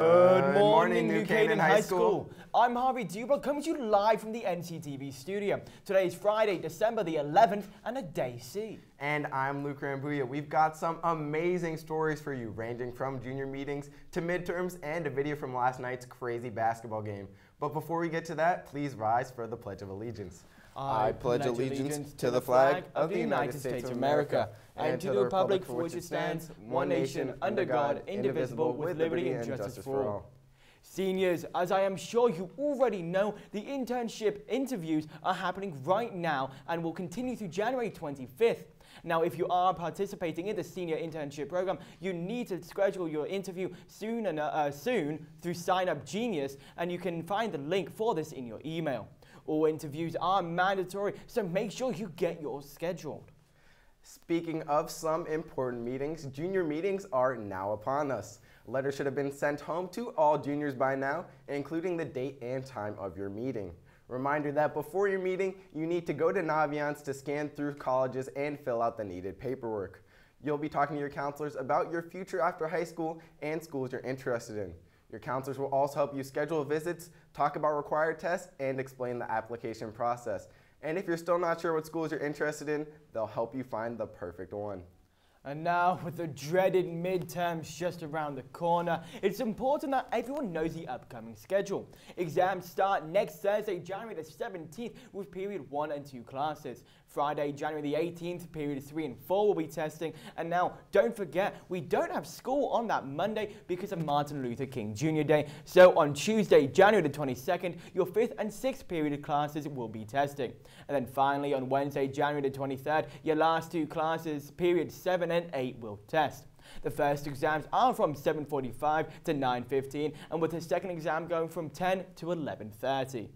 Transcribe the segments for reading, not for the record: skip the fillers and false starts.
Good morning, New Canaan High School. I'm Harvey Dubrow, coming to you live from the NCTV studio. Today is Friday, December the 11th, and a day C. And I'm Luke Rambuya. We've got some amazing stories for you, ranging from junior meetings to midterms and a video from last night's crazy basketball game. But before we get to that, please rise for the Pledge of Allegiance. I pledge allegiance to the flag of the United States of America and to the republic for which it stands, one nation, under God, indivisible, with liberty and justice for all. Seniors, as I am sure you already know, the internship interviews are happening right now and will continue through January 25th. Now, if you are participating in the senior internship program, you need to schedule your interview soon through Sign Up Genius, and you can find the link for this in your email. All interviews are mandatory, so make sure you get yours scheduled. Speaking of some important meetings, junior meetings are now upon us. Letters should have been sent home to all juniors by now, including the date and time of your meeting. Reminder that before your meeting, you need to go to Naviance to scan through colleges and fill out the needed paperwork. You'll be talking to your counselors about your future after high school and schools you're interested in. Your counselors will also help you schedule visits, talk about required tests, and explain the application process. And if you're still not sure what schools you're interested in, they'll help you find the perfect one. And now, with the dreaded midterms just around the corner, it's important that everyone knows the upcoming schedule. Exams start next Thursday, January the 17th, with period 1 and 2 classes. Friday, January the 18th, period 3 and 4 will be testing. And now, don't forget, we don't have school on that Monday because of Martin Luther King Jr. Day. So on Tuesday, January the 22nd, your 5th and 6th period classes will be testing. And then finally, on Wednesday, January the 23rd, your last 2 classes, period 7 and 8 will test. The first exams are from 7:45 to 9:15, and with the second exam going from 10 to 11:30.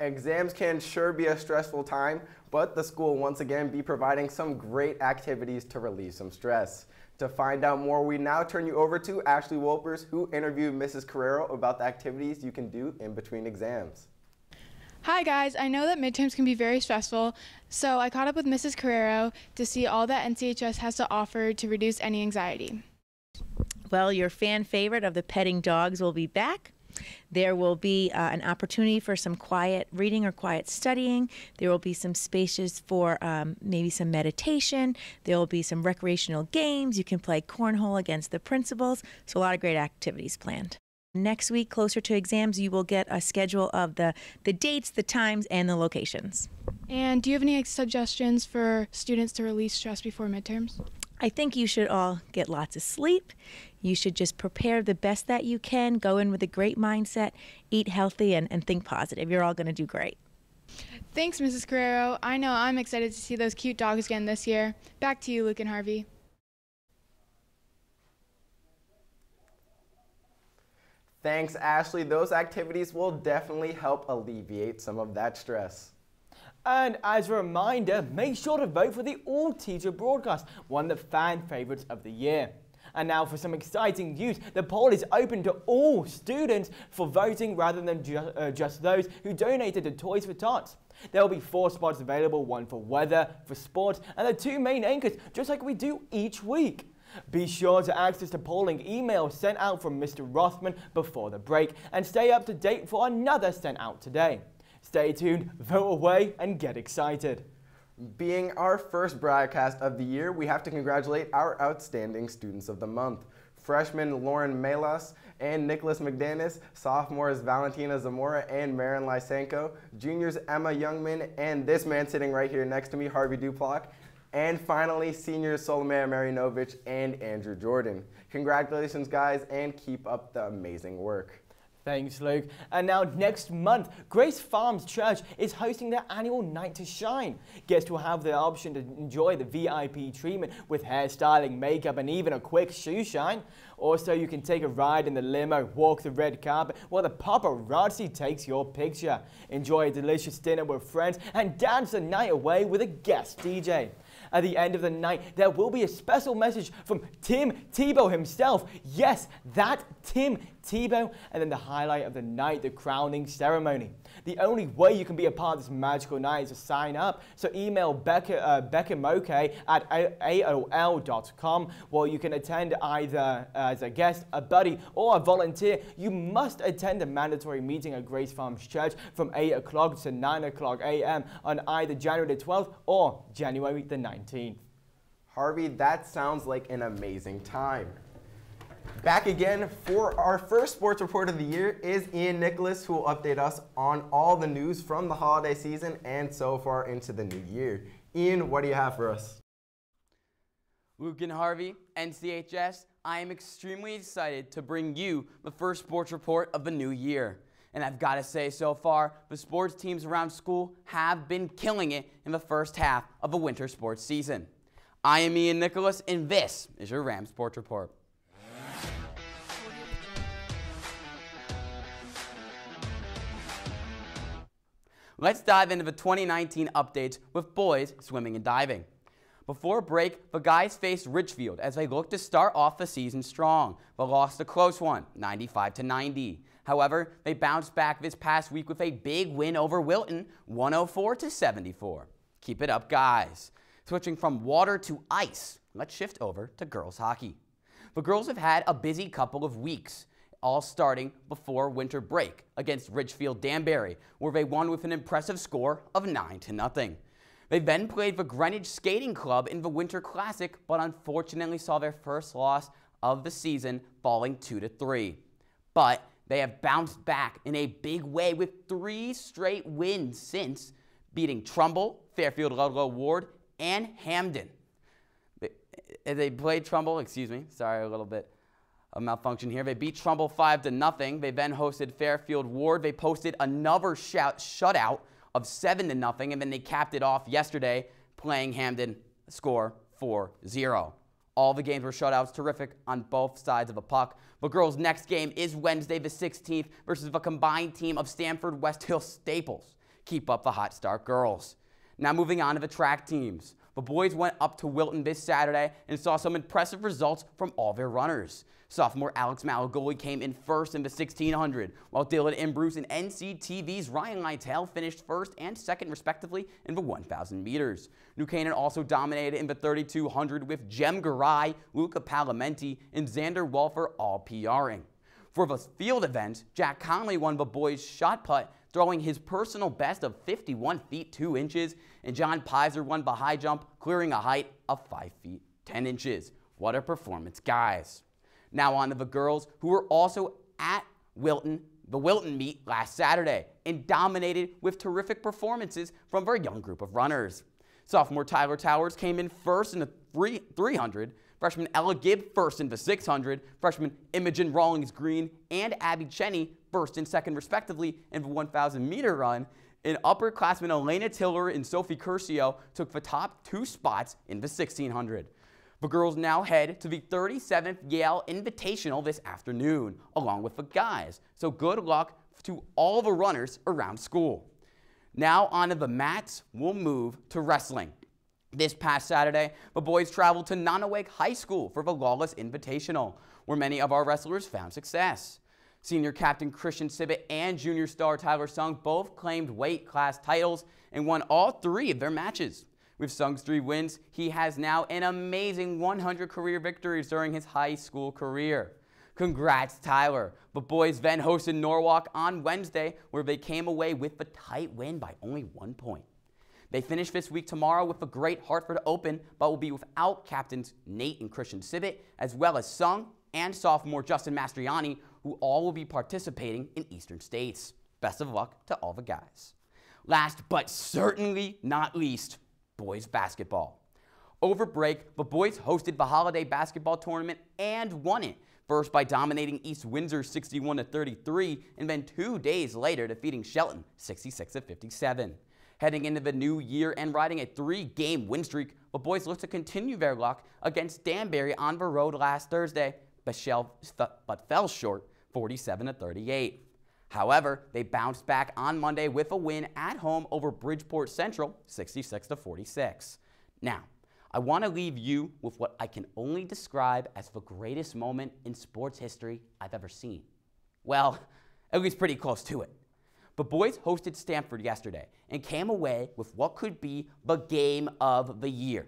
Exams can sure be a stressful time, but the school will once again be providing some great activities to relieve some stress. To find out more, we now turn you over to Ashley Wolpers, who interviewed Mrs. Carrero about the activities you can do in between exams. Hi guys, I know that midterms can be very stressful, so I caught up with Mrs. Carrero to see all that NCHS has to offer to reduce any anxiety. Well, your fan favorite of the petting dogs will be back. There will be an opportunity for some quiet reading or quiet studying. There will be some spaces for maybe some meditation. There will be some recreational games. You can play cornhole against the principals. So a lot of great activities planned. Next week, closer to exams, you will get a schedule of the dates, the times, and the locations. And do you have any suggestions for students to release stress before midterms? I think you should all get lots of sleep. You should just prepare the best that you can, go in with a great mindset, eat healthy, and think positive. You're all going to do great. Thanks, Mrs. Carrero. I know I'm excited to see those cute dogs again this year. Back to you, Luke and Harvey. Thanks, Ashley. Those activities will definitely help alleviate some of that stress. And as a reminder, make sure to vote for the all-teacher broadcast, one of the fan favorites of the year. And now for some exciting news, the poll is open to all students for voting rather than just those who donated to Toys for Tots. There will be 4 spots available, one for weather, for sports, and the 2 main anchors, just like we do each week. Be sure to access the polling email sent out from Mr. Rothman before the break and stay up to date for another sent out today. Stay tuned, vote away, and get excited. Being our first broadcast of the year, we have to congratulate our outstanding students of the month. Freshmen Lauren Melas and Nicholas McDanis, sophomores Valentina Zamora and Marin Lysenko, juniors Emma Youngman and this man sitting right here next to me, Harvey Duplock, and finally seniors Solomea Marinovich and Andrew Jordan. Congratulations, guys, and keep up the amazing work. Thanks, Luke. And now next month, Grace Farms Church is hosting their annual Night to Shine. Guests will have the option to enjoy the VIP treatment with hairstyling, makeup, and even a quick shoe shine. Also, you can take a ride in the limo, walk the red carpet while the paparazzi takes your picture. Enjoy a delicious dinner with friends and dance the night away with a guest DJ. At the end of the night, there will be a special message from Tim Tebow himself. Yes, that Tim Tebow. And then the highlight of the night, the crowning ceremony. The only way you can be a part of this magical night is to sign up. So email Becca Moke at AOL.com, where you can attend either as a guest, a buddy, or a volunteer. You must attend a mandatory meeting at Grace Farms Church from 8 o'clock to 9 o'clock a.m. on either January the 12th or January the 19th. Harvey, that sounds like an amazing time. Back again for our first sports report of the year is Ian Nicholas, who will update us on all the news from the holiday season and so far into the new year. Ian, what do you have for us? Luke and Harvey, NCHS, I am extremely excited to bring you the first sports report of the new year. And I've got to say, so far, the sports teams around school have been killing it in the first half of the winter sports season. I am Ian Nicholas, and this is your Rams Sports Report. Let's dive into the 2019 updates with boys swimming and diving. Before break, the guys faced Richfield as they looked to start off the season strong, but lost a close one, 95-90. However, they bounced back this past week with a big win over Wilton, 104-74. Keep it up, guys. Switching from water to ice, let's shift over to girls hockey. The girls have had a busy couple of weeks, all starting before winter break against Ridgefield Danbury, where they won with an impressive score of 9-0. They then played the Greenwich Skating Club in the Winter Classic, but unfortunately saw their first loss of the season, falling 2-3. But they have bounced back in a big way with 3 straight wins since, beating Trumbull, Fairfield Ludlow Ward, and Hamden. They played Trumbull, sorry, a little bit of malfunction here. They beat Trumbull 5-0. They then hosted Fairfield Ward. They posted another shutout of 7-0, and then they capped it off yesterday playing Hamden, score 4-0. All the games were shutouts, terrific on both sides of the puck. The girls' next game is Wednesday the 16th versus the combined team of Stanford West Hill Staples. Keep up the hot start, girls. Now moving on to the track teams. The boys went up to Wilton this Saturday and saw some impressive results from all their runners. Sophomore Alex Malagoli came in first in the 1600, while Dylan Imbruce and NCTV's Ryan Lytle finished first and second respectively in the 1,000 meters. New Canaan also dominated in the 3200 with Jem Garay, Luca Palamenti, and Xander Wolfer all PRing. For the field event, Jack Conley won the boys' shot put, throwing his personal best of 51 feet 2 inches, and John Pizer won the high jump, clearing a height of 5 feet 10 inches. What a performance, guys. Now on to the girls, who were also at the Wilton meet last Saturday, and dominated with terrific performances from their young group of runners. Sophomore Tyler Towers came in first in the 300, freshman Ella Gibb first in the 600, freshman Imogen Rawlings Green and Abby Cheney first and second respectively in the 1,000 meter run, and upperclassmen Elena Tiller and Sophie Curcio took the top 2 spots in the 1,600. The girls now head to the 37th Yale Invitational this afternoon, along with the guys. So good luck to all the runners around school. Now on to the mats, we'll move to wrestling. This past Saturday, the boys traveled to Nonawake High School for the Lawless Invitational, where many of our wrestlers found success. Senior captain Christian Sibbett and junior star Tyler Sung both claimed weight class titles and won all 3 of their matches. With Sung's 3 wins, he has now an amazing 100 career victories during his high school career. Congrats, Tyler. The boys then hosted Norwalk on Wednesday, where they came away with the tight win by only 1 point. They finish this week tomorrow with the Great Hartford Open, but will be without captains Nate and Christian Sibbett, as well as Sung and sophomore Justin Mastriani, who all will be participating in Eastern States. Best of luck to all the guys. Last but certainly not least, boys basketball. Over break, the boys hosted the holiday basketball tournament and won it, first by dominating East Windsor 61-33, and then 2 days later defeating Shelton 66-57. Heading into the new year and riding a 3-game win streak, the boys look to continue their luck against Danbury on the road last Thursday, but fell short 47-38. However, they bounced back on Monday with a win at home over Bridgeport Central, 66-46. Now, I want to leave you with what I can only describe as the greatest moment in sports history I've ever seen. Well, at least pretty close to it. The boys hosted Stanford yesterday and came away with what could be the game of the year.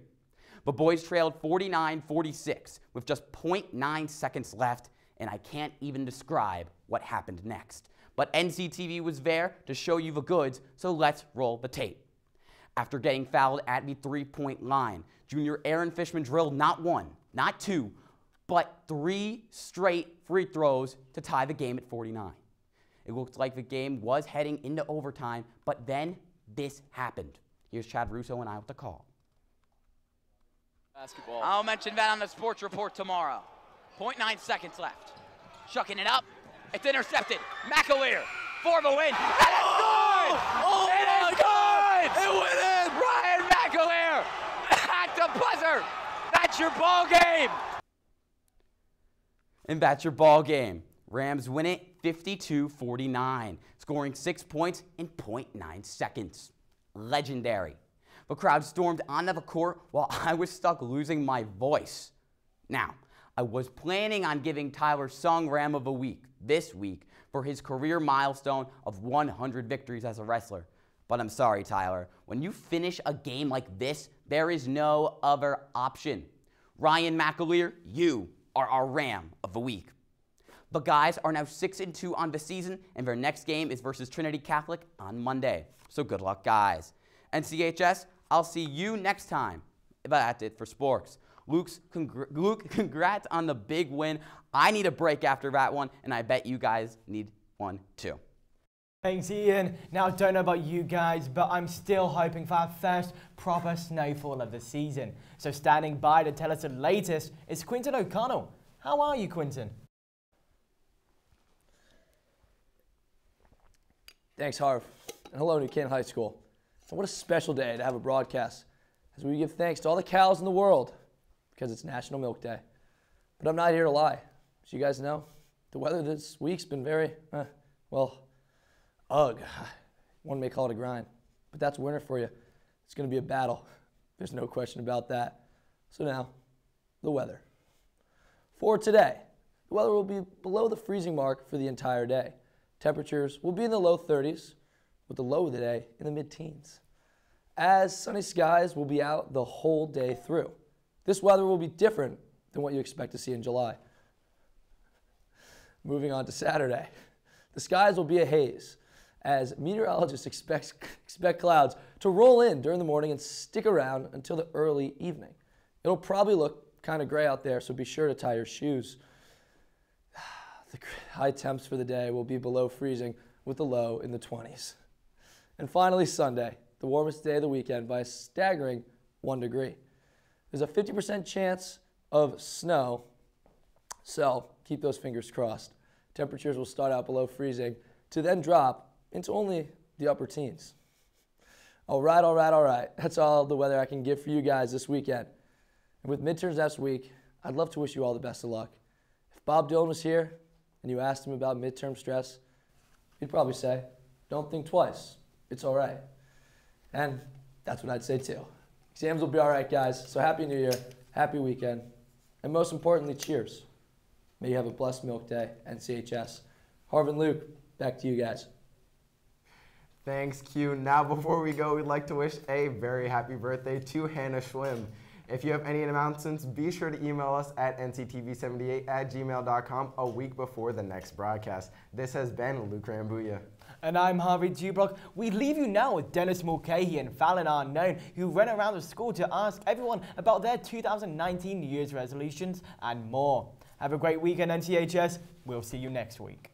The boys trailed 49-46 with just 0.9 seconds left, and I can't even describe what happened next. But NCTV was there to show you the goods, so let's roll the tape. After getting fouled at the three-point line, junior Aaron Fishman drilled not one, not two, but 3 straight free throws to tie the game at 49. It looked like the game was heading into overtime, but then this happened. Here's Chad Russo and I with the call. Basketball. I'll mention that on the sports report tomorrow. 0.9 seconds left. Shucking it up. It's intercepted. McAleer for the win. And it's good! Oh it is God! good! It went in! Ryan McAleer at the buzzer. That's your ball game. And that's your ball game. Rams win it 52-49, scoring 6 points in 0.9 seconds. Legendary. The crowd stormed onto the court while I was stuck losing my voice. Now, I was planning on giving Tyler Sung Ram of the Week this week for his career milestone of 100 victories as a wrestler. But I'm sorry, Tyler. When you finish a game like this, there is no other option. Ryan McAleer, you are our Ram of the Week. The guys are now 6-2 on the season, and their next game is versus Trinity Catholic on Monday. So good luck, guys. NCHS, I'll see you next time. That's it for sports. Luke, congrats on the big win. I need a break after that one, and I bet you guys need one too. Thanks, Ian. Now, don't know about you guys, but I'm still hoping for our first proper snowfall of the season. So standing by to tell us the latest is Quinton O'Connell. How are you, Quinton? Thanks, Harv. And hello, New Canaan High School. And what a special day to have a broadcast as we give thanks to all the cows in the world because it's National Milk Day. But I'm not here to lie. As you guys know, the weather this week's been very, ugh. One may call it a grind. But that's winter for you. It's going to be a battle. There's no question about that. So now, the weather. For today, the weather will be below the freezing mark for the entire day. Temperatures will be in the low 30s, with the low of the day in the mid-teens. As sunny skies will be out the whole day through. This weather will be different than what you expect to see in July. Moving on to Saturday. The skies will be a haze, as meteorologists expect clouds to roll in during the morning and stick around until the early evening. It'll probably look kind of gray out there, so be sure to tie your shoes. The high temps for the day will be below freezing with the low in the 20s. And finally, Sunday, the warmest day of the weekend by a staggering 1 degree. There's a 50% chance of snow, so keep those fingers crossed. Temperatures will start out below freezing to then drop into only the upper teens. All right. That's all the weather I can give for you guys this weekend. And with midterms next week, I'd love to wish you all the best of luck. If Bob Dylan was here, and you asked him about midterm stress, he'd probably say, don't think twice. It's all right. And that's what I'd say too. Exams will be all right, guys. So happy New Year, happy weekend, and most importantly, cheers. May you have a blessed milk day, NCHS. Harv and Luke, back to you guys. Thanks, Q. Now, before we go, we'd like to wish a very happy birthday to Hannah Schwim. If you have any announcements, be sure to email us at nctv78@gmail.com a week before the next broadcast. This has been Luke Rambuya. And I'm Harvey Dubrock. We leave you now with Dennis Mulcahy and Fallon Unknown, who ran around the school to ask everyone about their 2019 New Year's resolutions and more. Have a great weekend, NCHS. We'll see you next week.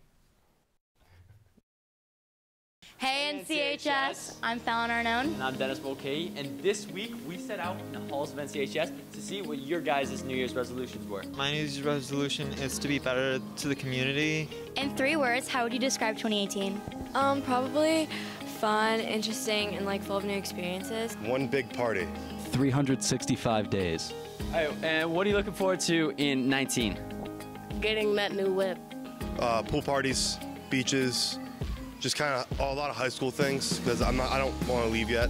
Hey NCHS, I'm Fallon Unknown. And I'm Dennis Mulcahy, and this week we set out in the halls of NCHS to see what your guys' New Year's resolutions were. My New Year's resolution is to be better to the community. In 3 words, how would you describe 2018? Probably fun, interesting, and full of new experiences. One big party. 365 days. All right, and what are you looking forward to in 19? Getting that new whip. Pool parties, beaches, just kind of a lot of high school things because I don't want to leave yet.